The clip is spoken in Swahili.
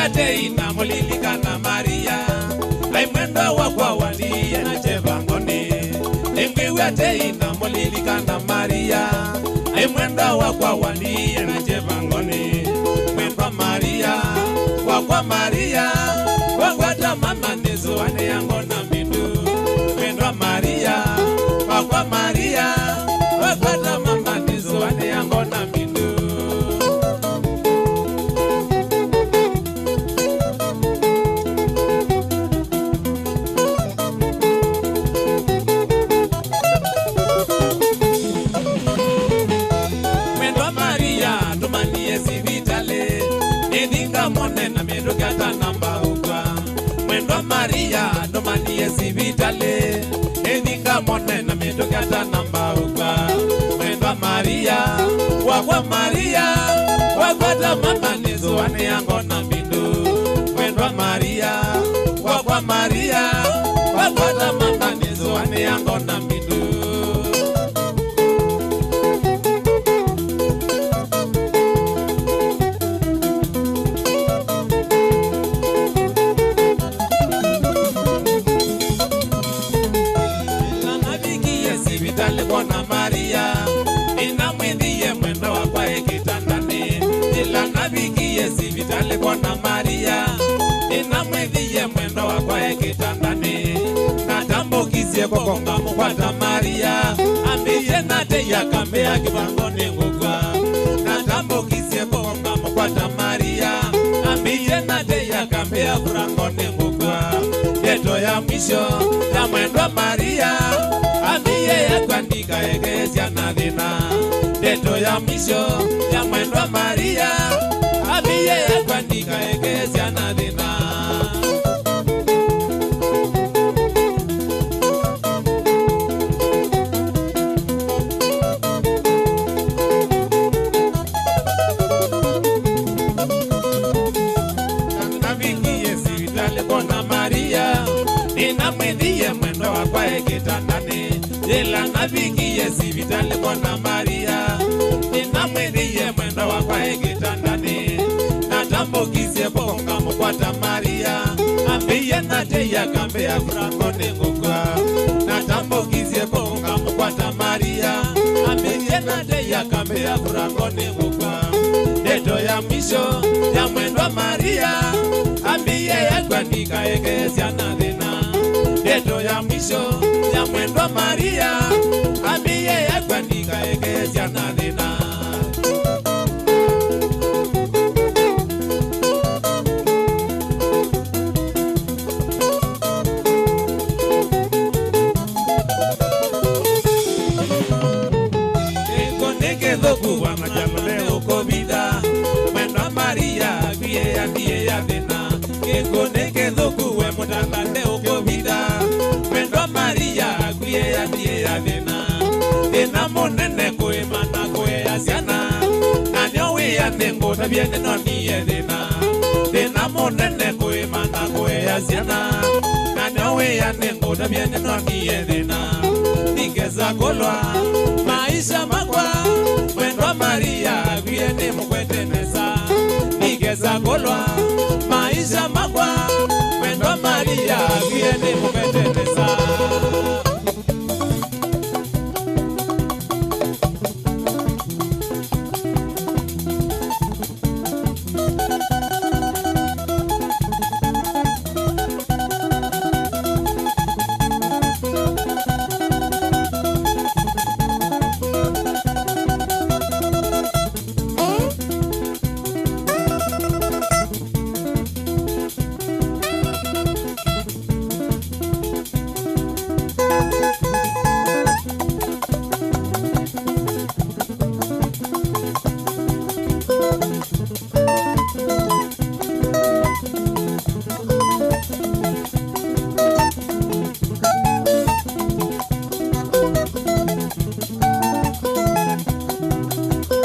ate ina mulilika na Maria ai mwendo wakwa wandie na chevangoni ingiwe ate ina mulilika na Maria ai mwendo wakwa wandie na chevangoni mwendo Maria wakwa Maria wakwata mama nezo ane yango na mbindu mwendo Maria wakwa Maria wakwata mama nezo ane yango na mbindu. Monena medogata namba ukwa mwendo Maria domani esivitale edinga monena medogata namba ukwa mwendo Maria wakwa Maria wakwata mama nezo ane yango na mbindu mwendo Maria wakwa Maria wakwata mama nezo ane yango na mbindu. Bona Maria ina mwendie mwendo wakwa ekitandani ila nabiki yesi vitale bona Maria ina mwendie mwendo wakwa ekitandani natambukizie kokonga mukwata Maria ambiye nate yakambe akibangoni ngugwa natambukizie kokonga mukwata Maria ambiye nate yakambe akibangoni ngugwa yeto ya mwisho ya mwendo Maria ambiye yakwandika egezia na dhina deto ya mwisho ya mwendo Maria ambiye yakwandika egezia na dhina. Nabiki yesi vitale bona Maria ina mwendie mwendo wakwa ekitandani ila nabiki yesi vitale bona Maria ina mwendie mwendo wakwa ekitandani natambukizie kokonga mukwata Maria ambiye nate yakambe akibangoni ngugwa natambukizie kokonga mukwata Maria ambiye nate yakambe akibangoni ngugwa deto ya mwisho ya mwendo Maria ambiye yakwandika egezia na dhina deto ya mwisho ya mwendo Maria ambiye yakwandika egezia na dhina. Ekoneke dhoku wa majamale ukobida mwendo Maria kwiye yandiye ya dhina ekoneke dhoku we mutalande ukobida mwendo Maria kwiye yandiye ya dhina dhina monene kwe mana kwe asiana nanyowe ya nengo tabiene noniye dhina dhina monene kwe mana kwe asiana nanyowe ya nengo tabiene noniye dhina ningeza kolwa maisha makwa mwendo Maria